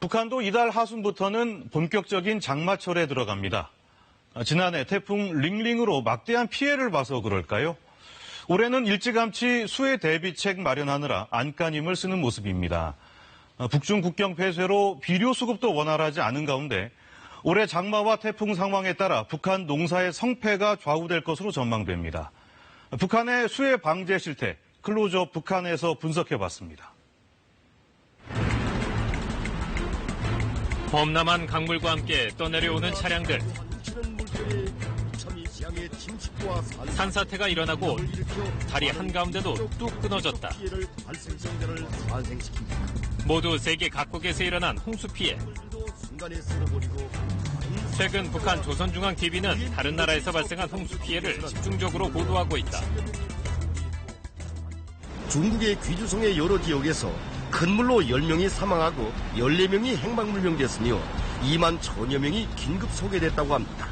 북한도 이달 하순부터는 본격적인 장마철에 들어갑니다. 지난해 태풍 링링으로 막대한 피해를 봐서 그럴까요? 올해는 일찌감치 수해 대비책 마련하느라 안간힘을 쓰는 모습입니다. 북중 국경 폐쇄로 비료 수급도 원활하지 않은 가운데 올해 장마와 태풍 상황에 따라 북한 농사의 성패가 좌우될 것으로 전망됩니다. 북한의 수해 방제 실태, 클로즈업 북한에서 분석해봤습니다. 범람한 강물과 함께 떠내려오는 차량들. 산사태가 일어나고 다리 한가운데도 뚝 끊어졌다. 모두 세계 각국에서 일어난 홍수 피해. 최근 북한 조선중앙TV는 다른 나라에서 발생한 홍수 피해를 집중적으로 보도하고 있다. 중국의 귀주성의 여러 지역에서 큰 물로 10명이 사망하고 14명이 행방불명됐으며 2만 1,000여 명이 긴급 소개됐다고 합니다.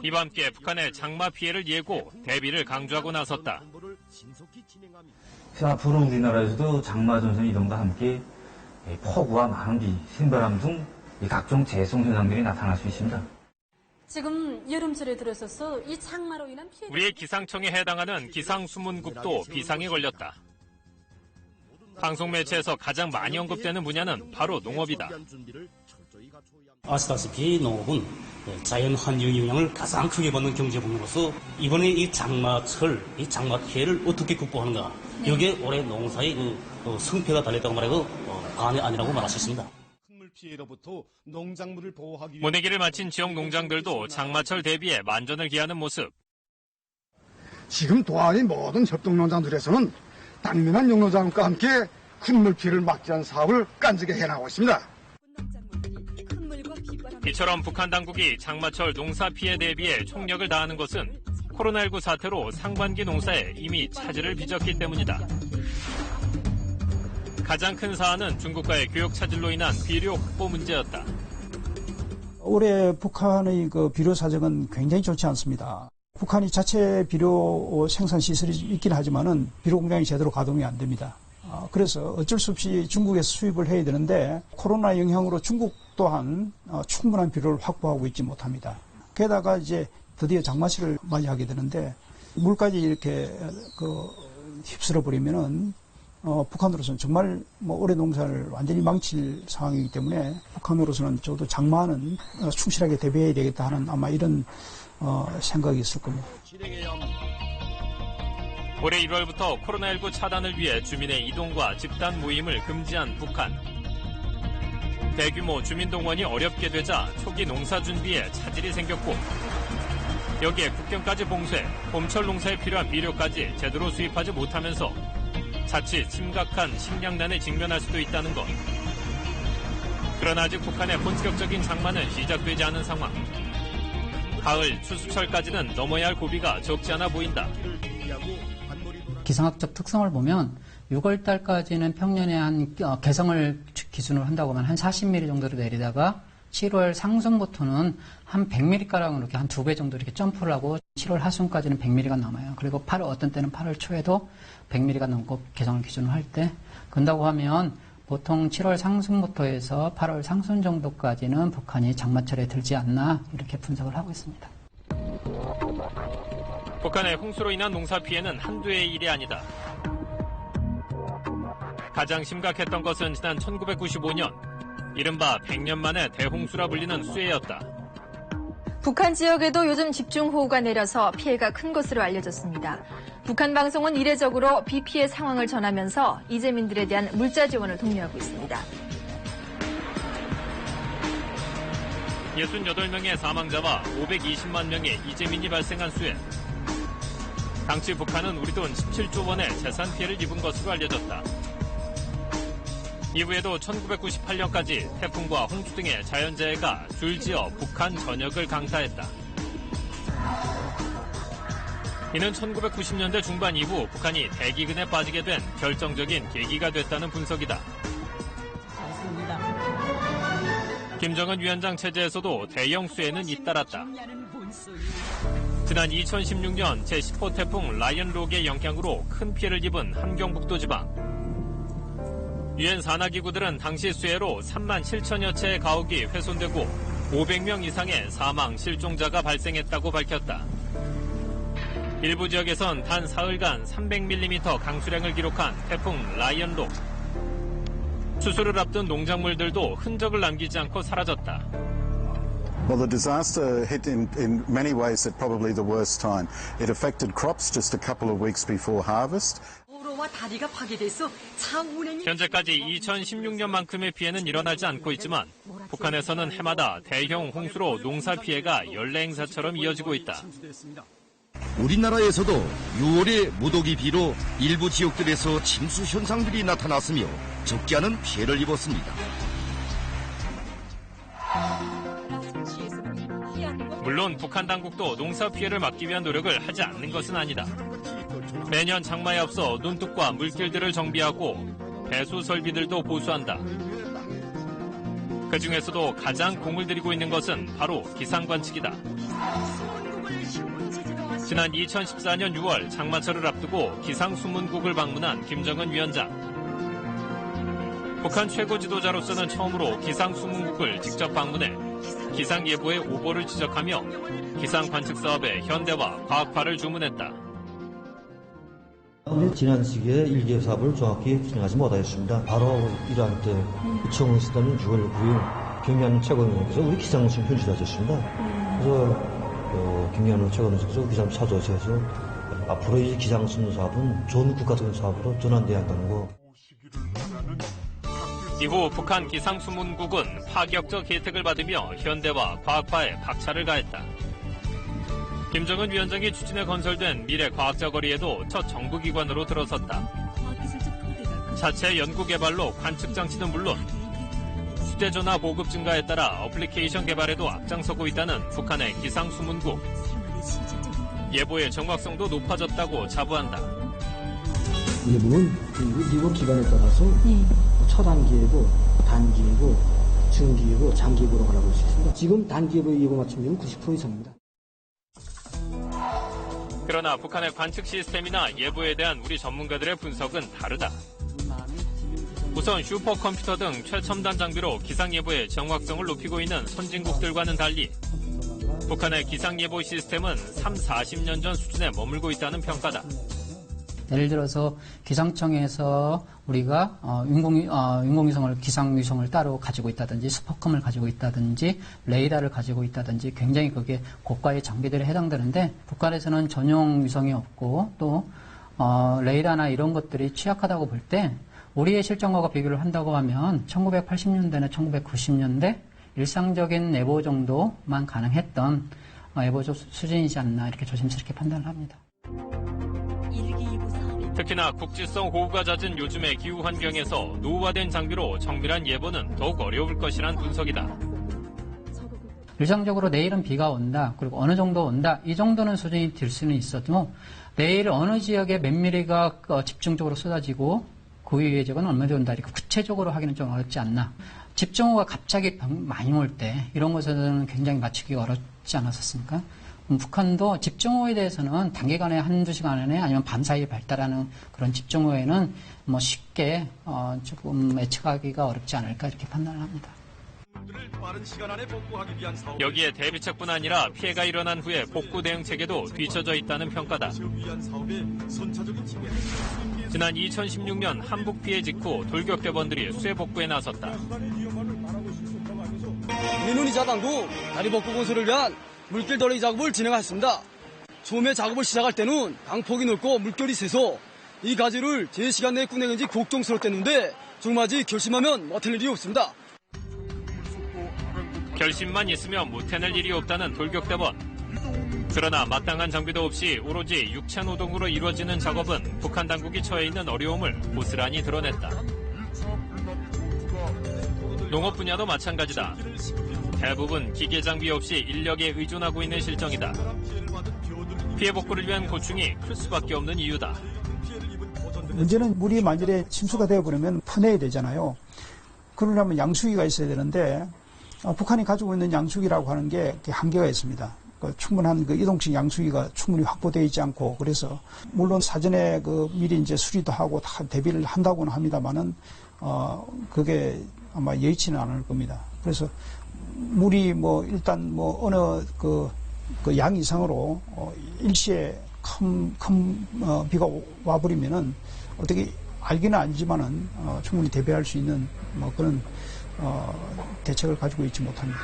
이와 함께 북한의 장마 피해를 예고, 대비를 강조하고 나섰다. 앞으로 우리나라에서도 장마 전선 이동과 함께 폭우와 많은 비, 신바람 등 각종 재송 현상들이 나타날 수 있습니다. 지금 여름철에 들어서서 이 장마로 인한 피해. 우리의 기상청에 해당하는 기상수문국도 비상에 걸렸다. 방송 매체에서 가장 많이 언급되는 분야는 바로 농업이다. 아시다시피 농업은 자연 환경 영향을 가장 크게 받는 경제 분야로서 이번에 이 장마철, 이 장마 피해를 어떻게 극복하는가, 여기에 올해 농사의 성패가 달렸다고 말해도 과언이 아니라고 말할 수 있습니다. 모내기를 마친 지역 농장들도 장마철 대비에 만전을 기하는 모습. 지금 도안의 모든 협동농장들에서는 당면한 영농자금과 함께 큰 물 피해를 막지 않은 사업을 깐지게 해나가고 있습니다. 이처럼 북한 당국이 장마철 농사 피해 대비에 총력을 다하는 것은 코로나19 사태로 상반기 농사에 이미 차질을 빚었기 때문이다. 가장 큰 사안은 중국과의 교역 차질로 인한 비료 확보 문제였다. 올해 북한의 비료 사정은 굉장히 좋지 않습니다. 북한이 자체 비료 생산 시설이 있긴 하지만은 비료 공장이 제대로 가동이 안 됩니다. 그래서 어쩔 수 없이 중국에서 수입을 해야 되는데 코로나 영향으로 중국 또한 충분한 비료를 확보하고 있지 못합니다. 게다가 이제 드디어 장마철을 맞이하게 되는데 물까지 이렇게 휩쓸어 버리면은 북한으로서는 정말 올해 농사를 완전히 망칠 상황이기 때문에 북한으로서는 저도 장마는 충실하게 대비해야 되겠다 하는 아마 이런 생각이 있을 겁니다. 올해 1월부터 코로나19 차단을 위해 주민의 이동과 집단 모임을 금지한 북한. 대규모 주민동원이 어렵게 되자 초기 농사 준비에 차질이 생겼고, 여기에 국경까지 봉쇄, 봄철 농사에 필요한 비료까지 제대로 수입하지 못하면서 자칫 심각한 식량난에 직면할 수도 있다는 것. 그러나 아직 북한의 본격적인 장마는 시작되지 않은 상황. 가을 추수철까지는 넘어야 할 고비가 적지 않아 보인다. 기상학적 특성을 보면 6월 달까지는 평년에 한 개성을 기준으로 한다고 하면 한 40mm 정도로 내리다가 7월 상순부터는 한 100mm가량으로 이렇게 한 2배 정도 이렇게 점프를 하고 7월 하순까지는 100mm가 넘어요. 그리고 어떤 때는 8월 초에도 100mm가 넘고 개성을 기준으로 할 때 그런다고 하면 보통 7월 상순부터 해서 8월 상순 정도까지는 북한이 장마철에 들지 않나 이렇게 분석을 하고 있습니다. 북한의 홍수로 인한 농사 피해는 한두의 일이 아니다. 가장 심각했던 것은 지난 1995년, 이른바 100년 만에 대홍수라 불리는 수해였다. 북한 지역에도 요즘 집중호우가 내려서 피해가 큰 것으로 알려졌습니다. 북한 방송은 이례적으로 비 피해 상황을 전하면서 이재민들에 대한 물자 지원을 독려하고 있습니다. 68명의 사망자와 520만 명의 이재민이 발생한 수해. 당시 북한은 우리 돈 17조 원의 재산 피해를 입은 것으로 알려졌다. 이후에도 1998년까지 태풍과 홍수 등의 자연재해가 줄지어 북한 전역을 강타했다. 이는 1990년대 중반 이후 북한이 대기근에 빠지게 된 결정적인 계기가 됐다는 분석이다. 김정은 위원장 체제에서도 대형 수해는 잇따랐다. 지난 2016년 제10호 태풍 라이언 록의 영향으로 큰 피해를 입은 함경북도 지방. 유엔 산하기구들은 당시 수해로 3만 7천여 채의 가옥이 훼손되고 500명 이상의 사망, 실종자가 발생했다고 밝혔다. 일부 지역에선 단 사흘간 300mm 강수량을 기록한 태풍 라이언로. 추수를 앞둔 농작물들도 흔적을 남기지 않고 사라졌다. Well, the disaster hit in many ways at probably the worst time. It affected crops just a couple of weeks before harvest. 다리가 파괴돼서 차 운행이 현재까지 2016년만큼의 피해는 일어나지 않고 있지만 북한에서는 해마다 대형 홍수로 농사 피해가 연례 행사처럼 이어지고 있다. 우리나라에서도 6월에 무더기 비로 일부 지역들에서 침수 현상들이 나타났으며 적지 않은 피해를 입었습니다. 물론 북한 당국도 농사 피해를 막기 위한 노력을 하지 않는 것은 아니다. 매년 장마에 앞서 눈뚝과 물길들을 정비하고 배수 설비들도 보수한다. 그중에서도 가장 공을 들이고 있는 것은 바로 기상관측이다. 지난 2014년 6월 장마철을 앞두고 기상수문국을 방문한 김정은 위원장. 북한 최고 지도자로서는 처음으로 기상수문국을 직접 방문해 기상예보의 오보를 지적하며 기상관측 사업의 현대화, 과학화를 주문했다. 지난 시기에 1개 사업을 정확히 진행하지 못하였습니다. 바로 이러한 때 구청에 있었던 6월 9일 김경현 최고위원께서 우리 기상청 편지하셨습니다. 그래서 김경현 최고위원께서 기상 찾아오셔서 앞으로 이 기상수문 사업은 좋은 국가적인 사업으로 전환돼야 한다는 거. 이후 북한 기상수문국은 파격적 혜택을 받으며 현대화, 과학화에 박차를 가했다. 김정은 위원장이 추진해 건설된 미래과학자 거리에도 첫 정부기관으로 들어섰다. 자체 연구개발로 관측장치는 물론 휴대전화 보급 증가에 따라 어플리케이션 개발에도 앞장서고 있다는 북한의 기상수문국. 예보의 정확성도 높아졌다고 자부한다. 예보는 예보 기간에 따라서 초단기예보, 단기예보, 중기예보, 장기예보로 가라고 수 있습니다. 지금 단기예보 예보 맞춤률은 90% 이상입니다. 그러나 북한의 관측 시스템이나 예보에 대한 우리 전문가들의 분석은 다르다. 우선 슈퍼컴퓨터 등 최첨단 장비로 기상예보의 정확성을 높이고 있는 선진국들과는 달리 북한의 기상예보 시스템은 40년 전 수준에 머물고 있다는 평가다. 예를 들어서 기상청에서 우리가 인공위성을 기상위성을 따로 가지고 있다든지 스포컴을 가지고 있다든지 레이더를 가지고 있다든지 굉장히 그게 고가의 장비들에 해당되는데 북한에서는 전용 위성이 없고 또 레이더나 이런 것들이 취약하다고 볼 때 우리의 실정과 비교를 한다고 하면 1980년대나 1990년대 일상적인 예보 정도만 가능했던 예보 수준이지 않나 이렇게 조심스럽게 판단을 합니다. 특히나 국지성 호우가 잦은 요즘의 기후 환경에서 노후화된 장비로 정밀한 예보는 더욱 어려울 것이란 분석이다. 일상적으로 내일은 비가 온다, 그리고 어느 정도 온다, 이 정도는 수준이 될 수는 있어도 내일 어느 지역에 몇 미리가 집중적으로 쏟아지고 그 이외의 지역은 얼마 정도 온다, 이렇게 구체적으로 하기는 좀 어렵지 않나. 집중호우가 갑자기 많이 올 때 이런 것에서는 굉장히 맞추기가 어렵지 않았었습니까? 북한도 집중호우에 대해서는 단기간에 한두 시간 안에 아니면 밤 사이에 발달하는 그런 집중호우에는 뭐 쉽게 조금 예측하기가 어렵지 않을까 이렇게 판단을 합니다. 여기에 대비책뿐 아니라 피해가 일어난 후에 복구 대응 체계도 뒤처져 있다는 평가다. 지난 2016년 한북 피해 직후 돌격대원들이 수해 복구에 나섰다. 민원이 자당도 다리 복구 건설을 위한 물길 덜기 작업을 진행했습니다. 처음에 작업을 시작할 때는 강폭이 넓고 물결이 세서 이 가지를 제 시간 내에 꾸내는지 걱정스럽겠는데 정말지 결심하면 못할 일이 없습니다. 결심만 있으면 못해낼 일이 없다는 돌격대원. 그러나 마땅한 장비도 없이 오로지 육체 노동으로 이루어지는 작업은 북한 당국이 처해 있는 어려움을 고스란히 드러냈다. 농업 분야도 마찬가지다. 대부분 기계 장비 없이 인력에 의존하고 있는 실정이다. 피해 복구를 위한 고충이 클 수밖에 없는 이유다. 문제는 물이 만일에 침수가 되어버리면 퍼내야 되잖아요. 그러려면 양수기가 있어야 되는데 북한이 가지고 있는 양수기라고 하는 게 한계가 있습니다. 충분한 이동식 양수기가 충분히 확보되어 있지 않고 그래서 물론 사전에 미리 이제 수리도 하고 다 대비를 한다고는 합니다만은 그게 아마 여의치는 않을 겁니다. 그래서 물이 뭐 일단 뭐 어느 그 양 이상으로 일시에 큰 비가 와버리면은 어떻게 알기는 알지만은 충분히 대비할 수 있는 뭐 그런 대책을 가지고 있지 못합니다.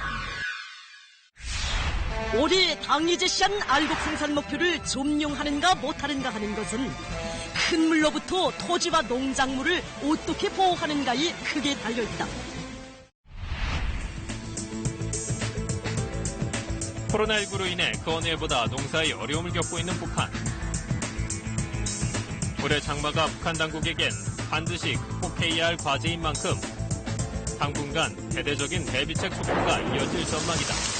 올해 당이 제시한 알곡 생산 목표를 점령하는가 못하는가 하는 것은 큰 물로부터 토지와 농작물을 어떻게 보호하는가에 크게 달려있다. 코로나19로 인해 그 어느 해보다 농사에 어려움을 겪고 있는 북한. 올해 장마가 북한 당국에겐 반드시 극복해야 할 과제인 만큼 당분간 대대적인 대비책 촉구가 이어질 전망이다.